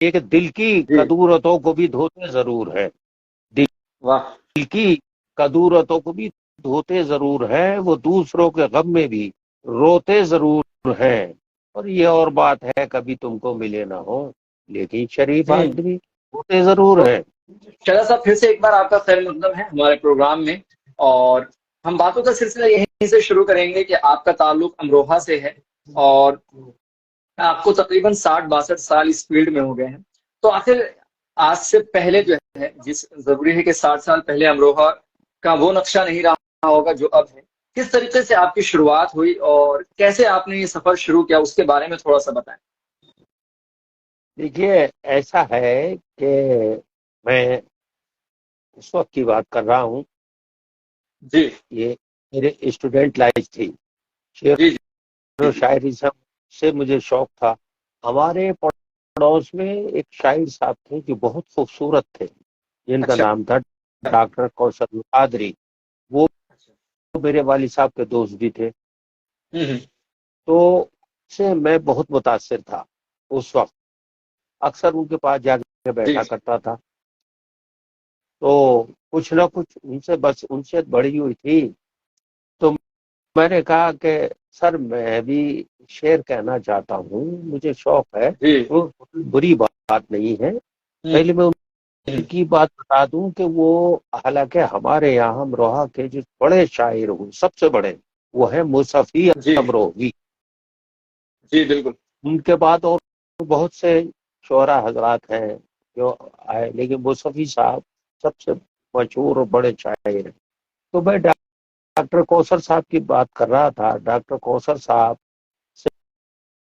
کہ دل کی جی کدورتوں کو بھی دھوتے ضرور ہے، واہ دل کی کدورتوں کو بھی دھوتے ضرور ہیں، وہ دوسروں کے غم میں بھی روتے ضرور ہیں، اور یہ اور بات ہے کبھی تم کو ملے نہ ہو لیکن شریف ہوں آدمی ہوتے ضرور تو ہیں۔ شہزاد صاحب پھر سے ایک بار آپ کا خیر مقدم ہے ہمارے پروگرام میں، اور ہم باتوں کا سلسلہ یہیں سے شروع کریں گے کہ آپ کا تعلق امروہہ سے ہے، اور آپ کو تقریباً 60-62 سال اس فیلڈ میں ہو گئے ہیں، تو آخر آج سے پہلے جو ہے، جس ضروری ہے کہ 60 سال پہلے امروہہ کا وہ نقشہ نہیں رہا ہوگا جو اب ہے، کس طریقے سے آپ کی شروعات ہوئی اور کیسے آپ نے یہ سفر شروع کیا، اس کے بارے میں تھوڑا سا بتائیں۔ دیکھیے ایسا ہے کہ میں اس وقت کی بات کر رہا ہوں، جی یہ میرے اسٹوڈنٹ لائف تھی، شعر جی و جی شاعری سے مجھے شوق تھا۔ ہمارے پڑوس میں ایک شاعر صاحب تھے جو بہت خوبصورت تھے، جن کا اچھا نام تھا ڈاکٹر کوثر قادری، وہ اچھا میرے والد صاحب کے دوست بھی تھے، ہوں تو سے میں بہت متاثر تھا اس وقت، اکثر ان کے پاس جا کے جی بیٹھا کرتا تھا، تو کچھ نہ کچھ ان سے بس انشیت بڑی ہوئی تھی، تو میں نے کہا کہ سر میں بھی شعر کہنا چاہتا ہوں، مجھے شوق ہے، جی وہ بری بات نہیں ہے۔ ہوں پہلے میں ان کی بات بتا دوں کہ وہ حالانکہ ہمارے یہاں امروہہ کے جو بڑے شاعر ہوں سب سے بڑے وہ ہیں مصطفی جی امروہی، جی بالکل ان کے بعد اور بہت سے شعراء حضرات ہیں جو آئے، لیکن مصطفی صاحب سب سے مشہور اور بڑے شاعر ہیں۔ تو میں ڈاکٹر کوثر صاحب کی بات کر رہا تھا، ڈاکٹر کوثر صاحب سے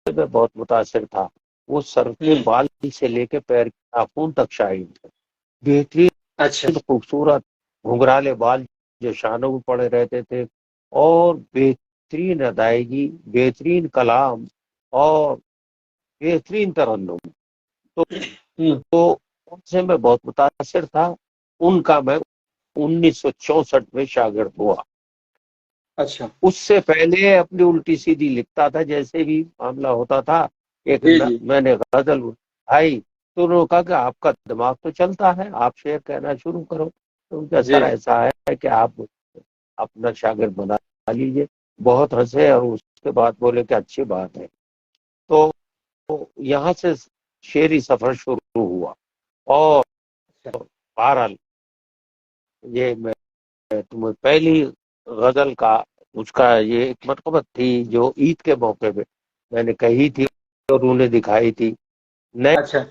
میں بہت متاثر تھا، وہ سر کے ہوں بال سے لے کے پیر کے ناخن تک شاعر تھے، بہترین اچھا خوبصورت گھنگرالے بال جو شانوں میں پڑے رہتے تھے، اور بہترین ادائیگی، بہترین کلام اور بہترین ترنم، تو ہوں ان سے میں بہت متاثر تھا، ان کا میں 1964 میں شاگرد ہوا۔ اچھا اس سے پہلے اپنی الٹی سیدھی لکھتا تھا، جیسے بھی معاملہ ہوتا تھا، ایک جی جی میں نے غزل اٹھائی تو انہوں نے کہا کہ آپ کا دماغ تو چلتا ہے، آپ شعر کہنا شروع کرو، تو کیا جی سر ایسا ہے کہ آپ اپنا شاگرد بنا لیجئے، بہت ہنسے اور اس کے بعد بولے کہ اچھی بات ہے، تو یہاں سے شعری سفر شروع ہوا، اور اچھا بہرحال یہ میں تمہیں پہلی غزل کا اس کا یہ ایک مرتبت تھی جو عید کے موقع پہ میں نے کہی تھی اور انہوں نے دکھائی تھی، نئے اچھا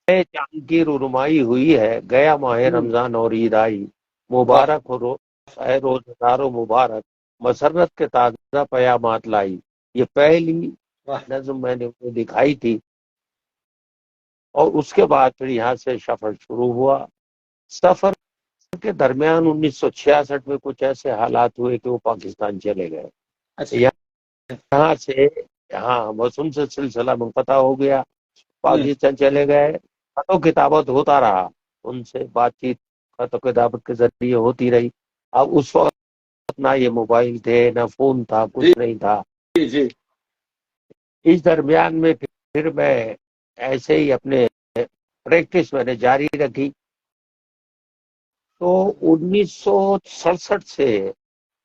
چاند کی رونمائی ہوئی ہے، گیا ماہ ہوں رمضان اور عید آئی، واہ مبارک ہو اے روزدار و مبارک، مسرت کے تازہ پیامات لائی، یہ پہلی واہ نظم میں نے انہیں دکھائی تھی، اور اس کے بعد پھر یہاں سے سفر شروع ہوا۔ سفر کے درمیان 1966 میں کچھ ایسے حالات ہوئے کہ وہ پاکستان چلے گئے، اچھا یہاں سے یہاں مسلم سے سلسلہ منقطع ہو گیا، ہوں پاکستان چلے گئے، خط و کتابت ہوتا رہا، ان سے بات چیت خط و کتابت کے ذریعے ہوتی رہی۔ اب اس وقت نہ یہ موبائل تھے نہ فون تھا، جی کچھ نہیں تھا، جی جی اس درمیان میں پھر میں ایسے ہی اپنے پریکٹس میں نے جاری رکھی، تو 1967 سے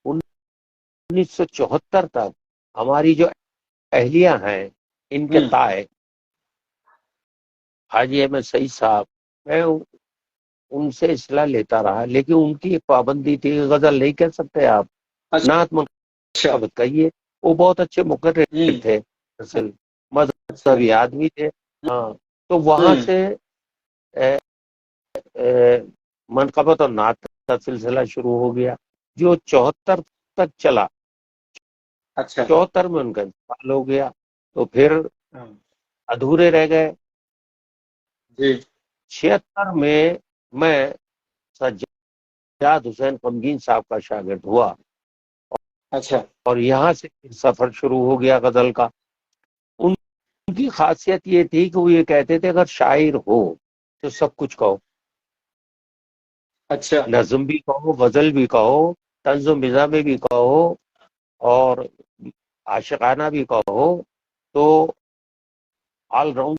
1974 تک ہماری جو اہلیہ ہیں ان کے ہوں تائے حاجی احمد سعید صاحب، میں ان سے اصلاح لیتا رہا، لیکن ان کی ایک پابندی تھی، غزل نہیں کہہ سکتے آپ، نعت اچھا منقبت کہیے، وہ بہت اچھے مقرر ہوں تھے، اصل اچھا مذہبی آدمی تھے، ہاں، تو وہاں ہوں سے منقبت اور نعت کا سلسلہ شروع ہو گیا، جو 74 تک چلا، اچھا 74 میں ان کا انتقال ہو گیا، تو پھر ہاں، ادھورے رہ گئے۔ جی 76 میں سجاد حسین غمگین صاحب کا شاگرد ہوا، اچھا اور یہاں سے سفر شروع ہو گیا غزل کا۔ ان کی خاصیت یہ تھی کہ وہ یہ کہتے تھے اگر شاعر ہو تو سب کچھ کہو، اچھا نظم بھی کہو، غزل بھی کہو، طنز و مزاح میں بھی کہو، اور عاشقانہ بھی کہو، تو آل راؤنڈ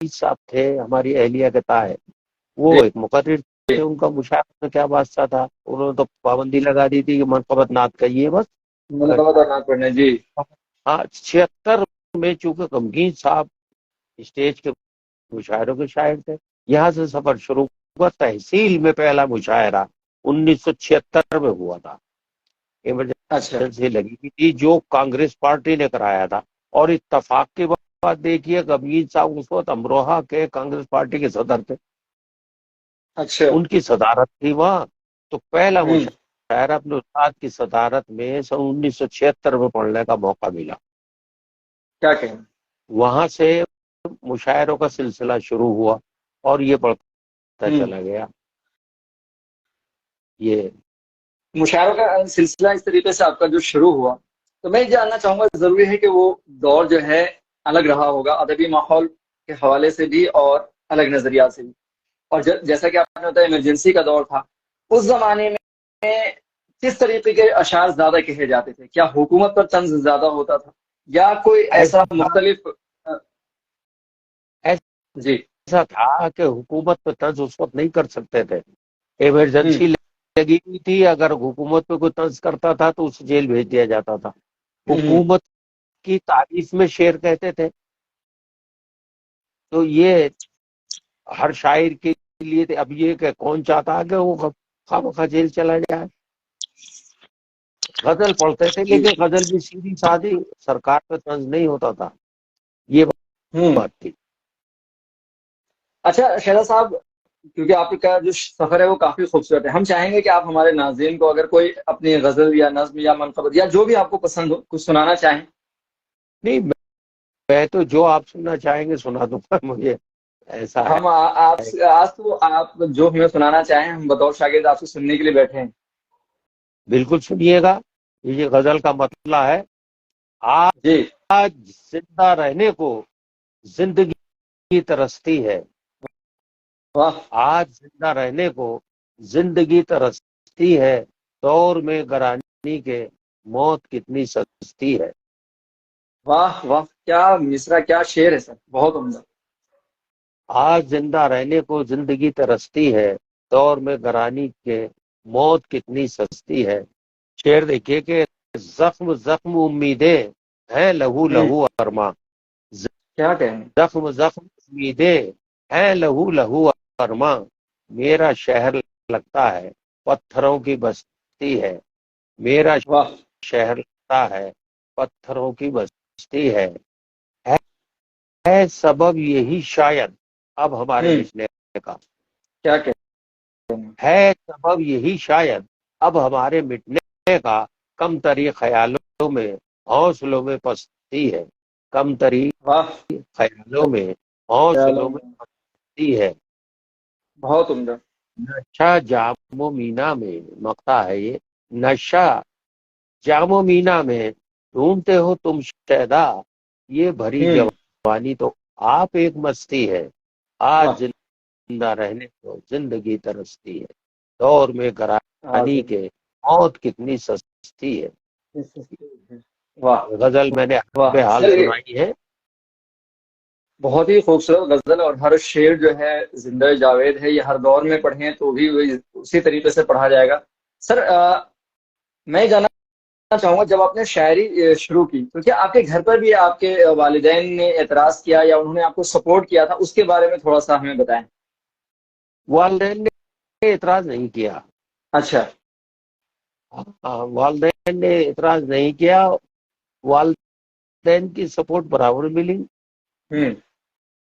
صاحب تھے ہماری اہلیہ کے تائے، وہ جی ایک مقرر تھے، ان کا مشاعرہ میں کیا واسطہ تھا، انہوں نے تو پابندی لگا دی تھی کہ منقبت نعت کہیے بس۔ اگر منقبت اور نعت پڑھنے جی ہاں 76 میں چونکہ غمگین صاحب اسٹیج کے مشاعروں کے شاعر تھے، یہاں سے سفر شروع ہوا۔ تحصیل میں پہلا مشاعرہ 1976 میں ہوا تھا، اچھا ایمرجنسی لگی ہوئی تھی جو کانگریس پارٹی نے کرایا تھا، اور اتفاق کی بات دیکھیے غمگین صاحب اس وقت امروہہ کے کانگریس پارٹی کے صدر تھے، اچھا ان کی صدارت تھی وہاں۔ تو پہلا ہوں مشاعرہ اپنے استاد کی صدارت میں 1976 میں پڑھنے کا موقع ملا۔ کیا کہیں وہاں سے مشاعروں کا سلسلہ شروع ہوا اور یہ بڑھتا ہوں چلا گیا۔ یہ مشاعروں کا سلسلہ اس طریقے سے آپ کا جو شروع ہوا، تو میں یہ جاننا چاہوں گا، ضروری ہے کہ وہ دور جو ہے الگ رہا ہوگا ادبی ماحول کے حوالے سے بھی اور الگ نظریات سے بھی، اور جیسا کہ آپ نے بتایا ایمرجنسی کا دور تھا، اس زمانے میں کس طریقے کے اشعار زیادہ کہے جاتے تھے؟ کیا حکومت پر طنز زیادہ ہوتا تھا یا کوئی ایسا ایسا تھا مختلف جی ایسا تھا کہ حکومت پہ طنز اس وقت نہیں کر سکتے تھے، ہوں ایمرجنسی لگی ہوئی تھی، اگر حکومت پہ کوئی طنز کرتا تھا تو اسے جیل بھیج دیا جاتا تھا۔ ہوں حکومت کی تعریف میں شعر کہتے تھے، تو یہ ہر شاعر کے لیے اب یہ کہ کون چاہتا ہے کہ وہ خواہ مخواہ جیل چلا جائے۔ غزل پڑھتے تھے جی لیکن غزل بھی سیدھی سادھی، سرکار پہ طنز نہیں ہوتا تھا، یہ ہوں بات تھی۔ اچھا شہزاد صاحب، کیونکہ آپ کا جو سفر ہے وہ کافی خوبصورت ہے، ہم چاہیں گے کہ آپ ہمارے ناظرین کو اگر کوئی اپنی غزل یا نظم یا منقبت یا جو بھی آپ کو پسند ہو کچھ سنانا چاہیں۔ نہیں میں تو جو آپ سننا چاہیں گے سنا دوں گا، مجھے ایسا ہے۔ ہم آپ سے آج تو آپ جو ہمیں سنانا چاہیں، ہم بطور شاگرد آپ سے سننے کے لیے بیٹھے ہیں۔ بالکل سنیے گا، یہ غزل کا مطلع ہے: جی آج زندہ رہنے کو زندگی ترستی ہے، واہ آج زندہ رہنے کو زندگی ترستی ہے، دور میں گرانی کے موت کتنی سستی ہے۔ واہ واہ، کیا مصرا، کیا شعر ہے سر، بہت عمدہ۔ آج زندہ رہنے کو زندگی ترستی ہے، دور میں گرانی کے موت کتنی سستی ہے۔ شعر دیکھیے کہ زخم زخم امیدیں ہیں، لہو ہوں لہو ارماں، کیا کہیں زخم زخم امیدیں ہیں، لہو لہو ارماں، میرا شہر لگتا ہے پتھروں کی بستی ہے، میرا واہ شہر لگتا ہے پتھروں کی بستی ہے، ہے سبب یہی شاید اب ہمارے ہوں مٹنے کا، کیا کہیں ہے سبب یہی شاید اب ہمارے مٹنے کا، کم تری خیالوں میں حوصلوں میں پستی ہے، کم تری واہ، خیالوں میں حوصلوں خیالوں میں میں، پستی ہے۔ بہت عمدہ۔ نشہ جام و مینا میں مقطع ہے یہ، نشہ جام و مینا میں ڈھونڈتے ہو تم شیدا، یہ بھری ہوں جوانی تو آپ ایک مستی ہے، آج واہ زندہ رہنے کو زندگی ترستی ہے، دور میں گرانی عظیم، کے موت کتنی سستی ہے۔ واہ غزل میں نے واہ حسب حال سر، یہ سنائی ہے۔ بہت ہی خوبصورت غزل، اور ہر شعر جو ہے زندہ جاوید ہے، یہ ہر دور میں پڑھیں تو بھی اسی طریقے سے پڑھا جائے گا۔ سر میں یہ جاننا چاہوں گا، جب آپ نے شاعری شروع کی تو کیا آپ کے گھر پر بھی آپ کے والدین نے اعتراض کیا یا انہوں نے آپ کو سپورٹ کیا تھا؟ اس کے بارے میں تھوڑا سا ہمیں بتائیں۔ والدین نے اعتراض نہیں کیا، اچھا والدین نے اعتراض نہیں کیا، والدین کی سپورٹ برابر ملی۔ ہوں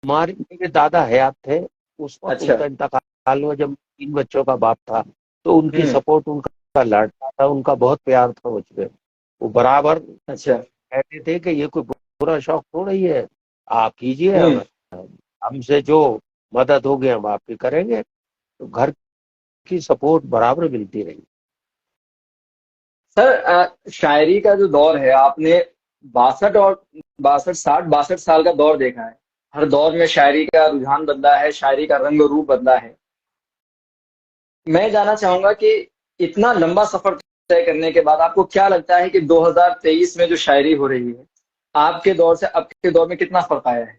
ہمارے میرے دادا حیات تھے اس وقت، ان اچھا کا انتقال ہوا جب 3 بچوں کا باپ تھا، تو ان کی ہوں سپورٹ، ان کا لڑتا تھا، ان کا بہت پیار تھا مجھ پہ، وہ برابر اچھا کہتے تھے کہ یہ کوئی برا شوق تھوڑا ہی ہے، آپ کیجئے، ہوں ہم سے جو مدد ہوگی ہم آپ کی کریں گے۔ تو گھر کی سپورٹ برابر ملتی رہی۔ سر شاعری کا جو دور ہے، آپ نے 62 اور 62 60 62 سال کا دور دیکھا ہے، ہر دور میں شاعری کا رجحان بدلا ہے، شاعری کا رنگ و روپ بدلا ہے۔ میں جاننا چاہوں گا کہ اتنا لمبا سفر طے کرنے کے بعد آپ کو کیا لگتا ہے کہ 2023 میں جو شاعری ہو رہی ہے، آپ کے دور سے اب کے دور میں کتنا فرق آیا ہے؟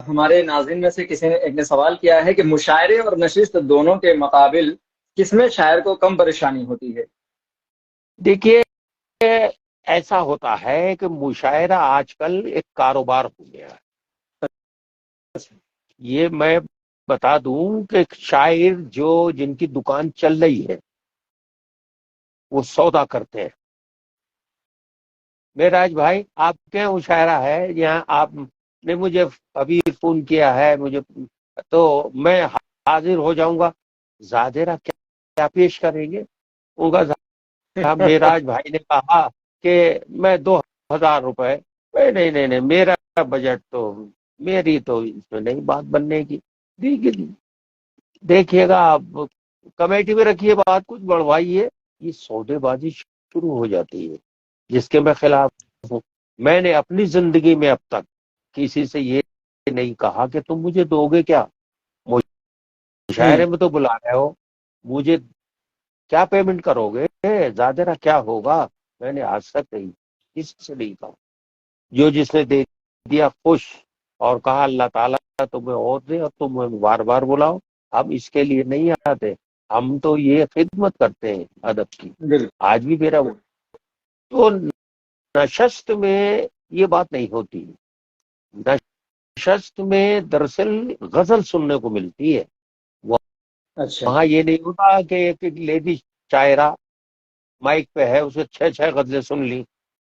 ہمارے ناظرین میں سے کسی نے ایک نے سوال کیا ہے کہ مشاعرے اور نشست دونوں کے مقابل کس میں شاعر کو کم پریشانی ہوتی ہے؟ دیکھیے، ایسا ہوتا ہے کہ مشاعرہ آج کل ایک کاروبار ہو گیا ہے. یہ میں بتا دوں کہ شاعر جن کی دکان چل رہی ہے وہ سودا کرتے ہیں. میراج بھائی، آپ کے مشاعرہ ہے یہاں، آپ نے مجھے ابھی فون کیا ہے، مجھے تو میں حاضر ہو جاؤں گا. زادرہ کیا پیش کریں گے؟ ان کا میراج بھائی نے کہا کہ میں 2,000 روپے. نہیں نہیں نہیں، میرا بجٹ تو، میری تو اس میں نہیں بات بننے کی. دیکھیے گا آپ کمیٹی میں رکھیے، بات کچھ بڑھوائیے. یہ سودے بازی شروع ہو جاتی ہے جس کے میں خلاف ہوں. میں نے اپنی زندگی میں اب تک کسی سے یہ نہیں کہا کہ تم مجھے دو گے کیا، مشاعرے میں تو بلا رہے ہو، مجھے کیا پیمنٹ کرو گے، زیادہ کیا ہوگا. میں نے آج تک نہیں کسی سے نہیں کہا. جو جس نے دے دیا خوش، اور کہا اللہ تعالیٰ تمہیں اور دے اور تم بار بار بلاؤ. ہم اس کے لیے نہیں آتے، ہم تو یہ خدمت کرتے ہیں ادب کی. بالکل. آج بھی میرا تو نشست میں یہ بات نہیں ہوتی. نشست میں دراصل غزل سننے کو ملتی ہے. اچھا. وہاں یہ نہیں ہوتا کہ ایک لیڈی شاعرہ مائک پہ ہے، اسے 6 غزلیں سن لی.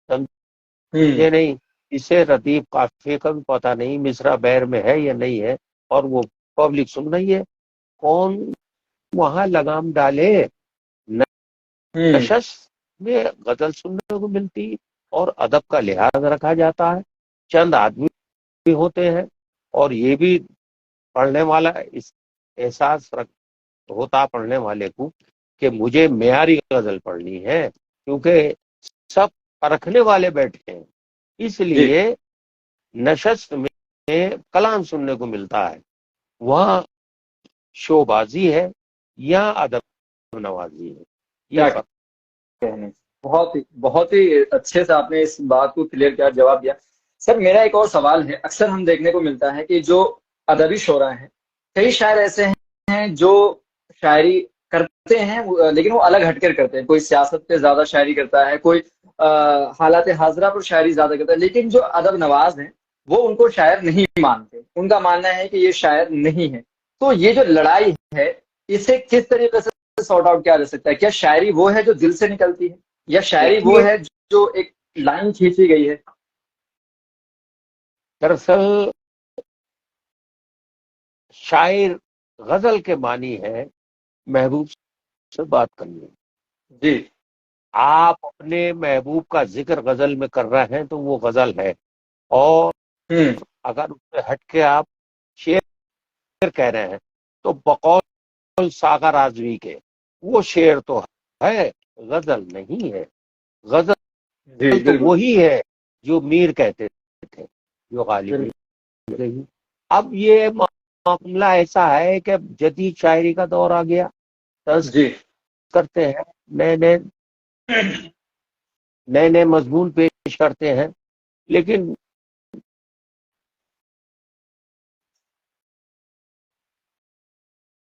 سمجھے نہیں؟ اسے ردیف قافیے کا بھی پتہ نہیں، مصرع بیر میں ہے یا نہیں ہے، اور وہ پبلک سن رہی ہے. کون وہاں لگام ڈالے؟ نشست میں غزل سننے کو ملتی اور ادب کا لحاظ رکھا جاتا ہے. چند آدمی بھی ہوتے ہیں، اور یہ بھی پڑھنے والا اس احساس ہوتا پڑھنے والے کو کہ مجھے معیاری غزل پڑھنی ہے، کیونکہ سب پرکھنے والے بیٹھے ہیں. اس جی. لیے نشست میں کلام سننے کو ملتا ہے، وہاں شو بازی ہے یا ادب نوازی ہے. یہ کیا فرق. کہنے، بہت ہی اچھے سے آپ نے اس بات کو کلیئر کیا، جواب دیا. سر میرا ایک اور سوال ہے. اکثر ہم دیکھنے کو ملتا ہے کہ جو ادبی شعراء ہیں، کئی شاعر ایسے ہیں جو شاعری کرتے ہیں لیکن وہ الگ ہٹ کر کرتے ہیں. کوئی سیاست پہ زیادہ شاعری کرتا ہے، کوئی حالات حاضرہ پر شاعری زیادہ کرتا ہے، لیکن جو ادب نواز ہیں وہ ان کو شاعر نہیں مانتے. ان کا ماننا ہے کہ یہ شاعر نہیں ہے. تو یہ جو لڑائی ہے، اسے کس طریقے سے سارٹ آؤٹ کیا جا سکتا ہے؟ کیا شاعری وہ ہے جو دل سے نکلتی ہے، یا شاعری وہ دیکھیے، ہے جو ایک لائن کھینچی گئی ہے؟ دراصل شاعر غزل کے معنی ہے محبوب سے بات کرنی. جی. آپ اپنے محبوب کا ذکر غزل میں کر رہے ہیں تو وہ غزل ہے. اور اگر اس سے ہٹ کے آپ شعر کہہ رہے ہیں تو بقول ساغر اعظمی کے وہ شعر تو ہے، غزل نہیں ہے. جی غزل تو بالکل. وہی ہے جو میر کہتے تھے، جو غالب بالکل. نہیں رہی. اب یہ معاملہ ایسا ہے کہ جدید شاعری کا دور آ گیا. طنز جی. کرتے ہیں، نئے نئے نئے نئے مضمون پیش کرتے ہیں، لیکن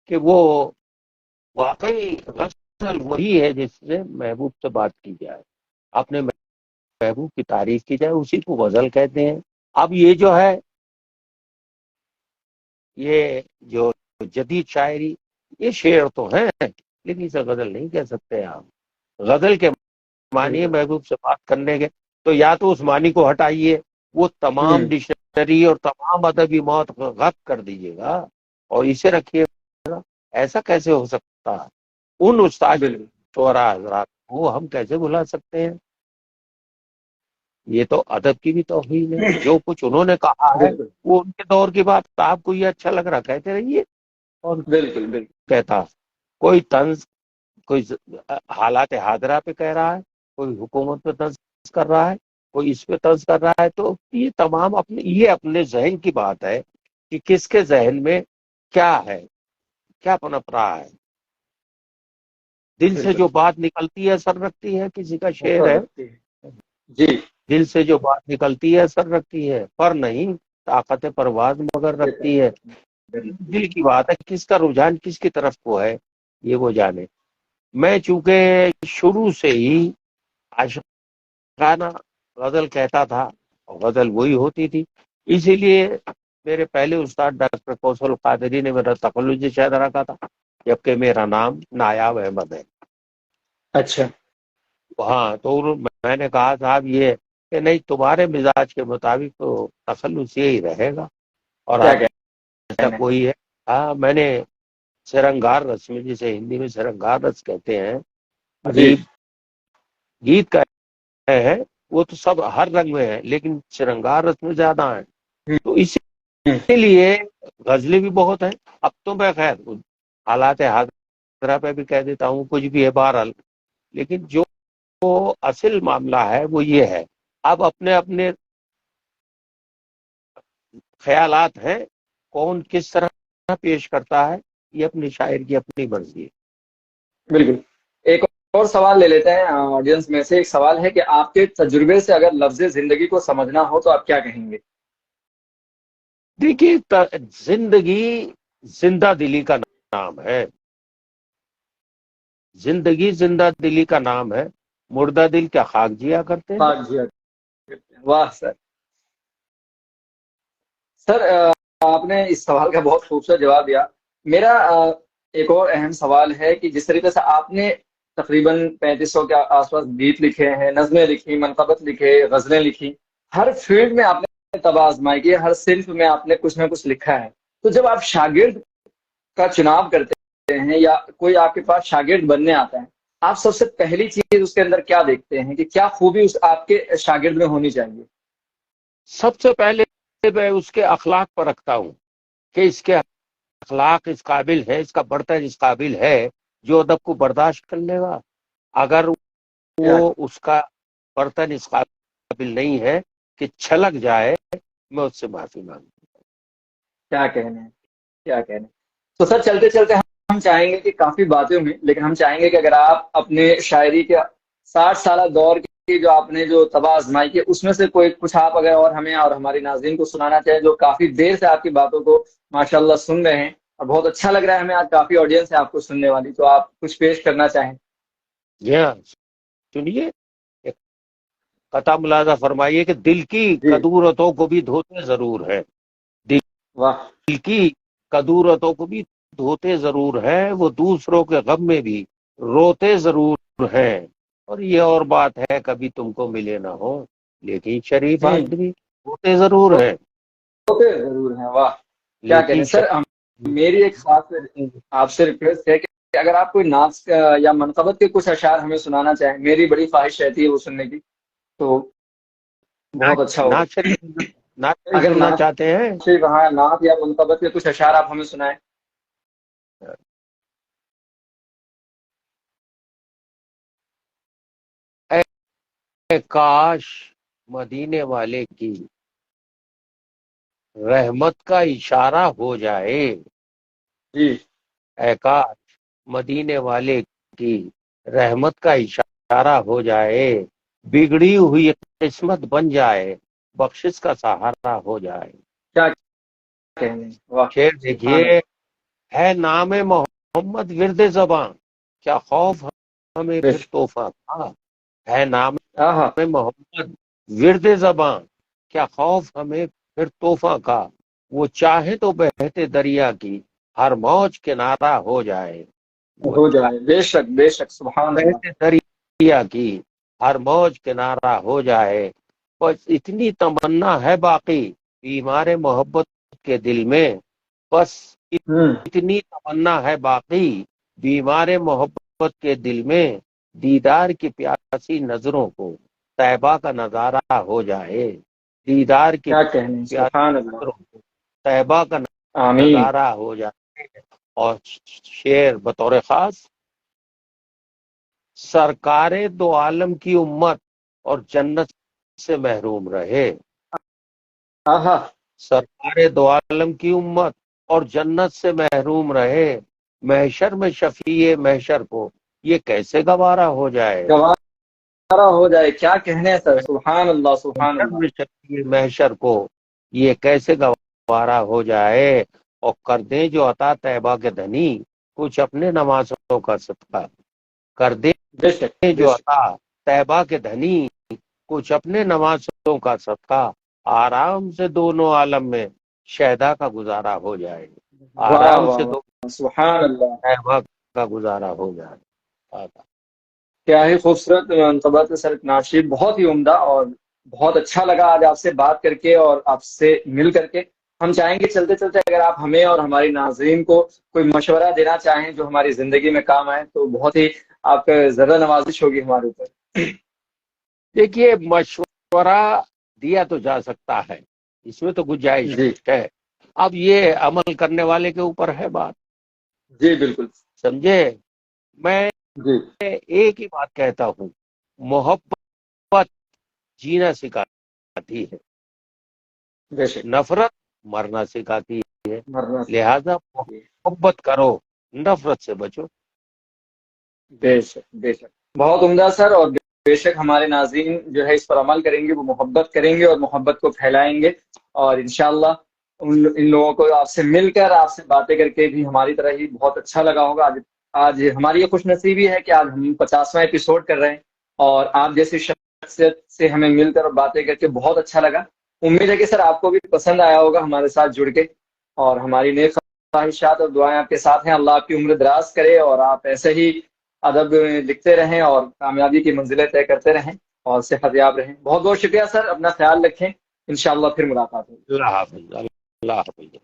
کہ وہ واقعی غزل وہی ہے جس سے محبوب سے بات کی جائے، اپنے محبوب کی تعریف کی جائے، اسی کو غزل کہتے ہیں. اب یہ جو ہے، یہ جو جدید شاعری، یہ شعر تو ہیں لیکن اسے غزل نہیں کہہ سکتے آپ. غزل کے معنی ہے بالکل. محبوب سے بات کرنے کے. تو یا تو اس معنی کو ہٹائیے، وہ تمام ڈکشنری اور تمام ادبی موت کو غرق کر دیجیے گا اور اسے رکھیے گا. ایسا کیسے ہو سکتا ہے؟ ان استاد بالکل. شعراء حضرات کو ہم کیسے بھلا سکتے ہیں؟ یہ تو ادب کی بھی توہین ہے. جو کچھ انہوں نے کہا ہے بالکل. وہ ان کے دور کی بات. آپ کو یہ اچھا لگ رہا کہتے رہیے. اور بالکل. بالکل. کہتا کوئی طنز، کوئی حالات حاضرہ پہ کہہ رہا ہے، کوئی حکومت پہ طنز کر رہا ہے، کوئی اس پہ طنز کر رہا ہے. تو یہ تمام اپنے ذہن کی بات ہے کہ کس کے ذہن میں کیا ہے، کیا پنپ رہا ہے. دل سے بالکل. جو بات نکلتی ہے اثر رکھتی ہے. کسی کا شعر اثر ہے، رکھتی ہے. جی. دل سے جو بات نکلتی ہے اثر رکھتی ہے، پر نہیں طاقت پرواز مگر رکھتی ہے. دل کی بات ہے، کس کا رجحان کس کی طرف کو ہے یہ وہ جانے. میں چونکہ شروع سے ہی عاشقانہ غزل کہتا تھا، غزل وہی ہوتی تھی، اسی لیے میرے پہلے استاد ڈاکٹر کوثر القادری نے میرا تخلص شاید رکھا تھا، جبکہ میرا نام نایاب احمد ہے. اچھا. ہاں، تو میں نے کہا صاحب یہ کہ نہیں، تمہارے مزاج کے مطابق تو تخلص یہی رہے گا. اور کیا ایسا کہنا ہے؟ کوئی ہے. ہاں، میں نے سرنگار رس میں، جسے ہندی میں سرنگار رس کہتے ہیں، جی. ابھی گیت کا ہے وہ تو سب ہر رنگ میں ہے، لیکن سرنگار رس میں زیادہ ہیں. تو اسی لیے غزلیں بھی بہت ہیں. اب تو میں خیر حالات حاضرہ پہ بھی کہہ دیتا ہوں، کچھ بھی ہے بہرحال، لیکن جو اصل معاملہ ہے وہ یہ ہے. اب اپنے اپنے خیالات ہیں، کون کس طرح پیش کرتا ہے، یہ اپنی شاعر کی اپنی مرضی ہے. بالکل. ایک اور سوال لے لیتے ہیں آڈینس میں سے. ایک سوال ہے کہ آپ کے تجربے سے اگر لفظ زندگی کو سمجھنا ہو تو آپ کیا کہیں گے؟ دیکھیے، زندگی زندہ دلی کا نام ہے. زندگی زندہ دلی کا نام ہے. مردہ دل کیا خاک جیا کرتے ہیں؟ جی. واہ سر. سر آپ نے اس سوال کا بہت خوبصورت جواب دیا. میرا ایک اور اہم سوال ہے کہ جس طریقے سے آپ نے تقریباً 3500 کے آس پاس گیت لکھے ہیں، نظمیں لکھی، منقبت لکھے، غزلیں لکھی، ہر فیلڈ میں آپ نے طبع آزمائی کی، ہر صنف میں آپ نے کچھ نہ کچھ لکھا ہے. تو جب آپ شاگرد کا چناؤ کرتے ہیں یا کوئی آپ کے پاس شاگرد بننے آتا ہے، آپ سب سے پہلی چیز اس کے اندر کیا دیکھتے ہیں کہ کیا خوبی آپ کے شاگرد میں ہونی چاہیے؟ سب سے پہلے میں اس کے اخلاق پر رکھتا ہوں کہ اس کے اخلاق اس قابل ہے، اس کا برتن اس قابل ہے جو ادب کو برداشت کر لے گا. اگر وہ اس کا برتن اس قابل نہیں ہے کہ چھلک جائے، میں اس سے معافی مانگوں. کیا کہنے ہیں، کیا کہنے. تو سر چلتے چلتے ہم چاہیں گے کہ کافی باتیں ہوئی، لیکن ہم چاہیں گے کہ اگر آپ اپنے شاعری کے 60 سالہ دور کی جو آپ نے جو طبع آزمائی کی، اس میں سے کوئی کچھ آپ اگر اور ہمیں اور ہماری ناظرین کو سنانا چاہیں، جو کافی دیر سے آپ کی باتوں کو ماشاءاللہ سن رہے ہیں اور بہت اچھا لگ رہا ہے ہمیں، آج کافی آڈینس ہے آپ کو سننے والی، تو آپ کچھ پیش کرنا چاہیں. جی ہاں، سنیے. قطع ملاحظہ فرمائیے کہ دل کی جی. کدورتوں کو بھی دھوتے ضرور ہے. واہ. دل کی کدورتوں کو بھی دھوتے ضرور ہیں، وہ دوسروں کے غم میں بھی روتے ضرور ہیں. اور یہ اور بات ہے کبھی تم کو ملے نہ ہو، لیکن شریف آدمی ہوتے ضرور ہیں. ہوتے ضرور ہیں. واہ. کیا کہنے لیکن سر. میری ایک خاص آپ سے ریکویسٹ ہے کہ اگر آپ کوئی نعت یا منقبت کے کچھ اشعار ہمیں سنانا چاہیں، میری بڑی خواہش رہتی ہے وہ سننے کی، تو بہت اچھا ہوگا. نعت شریف اگر سننا نعت چاہتے ہیں؟ شریف، ہاں، نعت یا منقبت کے کچھ اشعار آپ ہمیں سنائیں. اے کاش مدینے والے کی رحمت کا اشارہ ہو جائے. جی. اے کاش مدینے والے کی رحمت کا اشارہ ہو جائے، بگڑی ہوئی قسمت بن جائے، بخشش کا سہارا ہو جائے. کیا کہنے. واہ. شعر سبحان دیکھیے. ہے نام محمد ورد زباں، کیا خوف ہمیں پھر اللہ. تحفہ تھا. ہے نام آہا. محمد ورد زباں، کیا خوف ہمیں پھر تحفہ کا. وہ چاہے تو بہتے دریا کی ہر موج کنارہ ہو جائے. وہ ہو جائے. بے شک، بے شک. سبحان اللہ. بہتے دریا کی ہر موج کنارہ ہو جائے. بس اتنی تمنا ہے باقی بیمار محبت کے دل میں. بس اتنی تمنا ہے باقی بیمار محبت کے دل میں، دیدار کی پیاسی نظروں کو طیبہ کا نظارہ ہو جائے. دیدار کی کیا کہنے. پیاسی سبحان اللہ. نظروں کو طیبہ کا آمین. نظارہ ہو جائے. اور شعر بطور خاص، سرکار دو عالم کی امت اور جنت سے محروم رہے. آہا. سرکار دو عالم کی امت اور جنت سے محروم رہے، محشر میں شفیع محشر کو یہ کیسے گوارا ہو جائے. گوارا ہو جائے. کیا کہنے سر. سبحان اللہ، سبحان محشر اللہ. میں شفیع محشر کو یہ کیسے گوارا ہو جائے، اور کر دیں جو عطا طیبہ کے دھنی، کچھ اپنے نمازوں کا صدقہ، کر دیں بے شک بے جو شک عطا طیبہ کے دھنی، کچھ اپنے نمازوں کا صدقہ، آرام سے دونوں عالم میں شہدا کا گزارا ہو جائے، واہ آرام واہ سے دو واہ سبحان اللہ، طیبہ کا گزارا ہو جائے۔ کیا ہی خوبصورت منقبت سر ناشید، بہت ہی عمدہ، اور بہت اچھا لگا آج آپ سے بات کر کے اور آپ سے مل کر کے۔ ہم چاہیں گے چلتے چلتے اگر آپ ہمیں اور ہماری ناظرین کو کوئی مشورہ دینا چاہیں جو ہماری زندگی میں کام آئے، تو بہت ہی آپ کا زیادہ نوازش ہوگی ہمارے اوپر۔ دیکھیے، مشورہ دیا تو جا سکتا ہے، اس میں تو گنجائش جی ہے، اب یہ عمل کرنے والے کے اوپر ہے بات، جی بالکل، سمجھے؟ میں جی ایک ہی بات کہتا ہوں، محبت جینا سکھاتی ہے، بے شک، نفرت مرنا سکھاتی ہے، مرنا سے لہذا محبت کرو، نفرت سے بچو۔ بے شک بے شک، بہت عمدہ سر، اور بے شک ہمارے ناظرین جو ہے اس پر عمل کریں گے، وہ محبت کریں گے اور محبت کو پھیلائیں گے، اور انشاءاللہ ان لوگوں کو آپ سے مل کر، آپ سے باتیں کر کے بھی ہماری طرح ہی بہت اچھا لگا ہوگا۔ آج ہماری یہ خوش نصیبی ہے کہ آج ہم 50واں ایپیسوڈ کر رہے ہیں، اور آپ جیسی شخصیت سے ہمیں مل کر اور باتیں کر کے بہت اچھا لگا۔ امید ہے کہ سر آپ کو بھی پسند آیا ہوگا ہمارے ساتھ جڑ کے، اور ہماری نیک خواہشات اور دعائیں آپ کے ساتھ ہیں۔ اللہ آپ کی عمر دراز کرے، اور آپ ایسے ہی ادب لکھتے رہیں اور کامیابی کی منزلیں طے کرتے رہیں اور صحت یاب رہیں۔ بہت بہت شکریہ سر، اپنا خیال رکھیں، انشاءاللہ پھر ملاقات ہوگی۔ اللہ حافظ، اللہ حافظ۔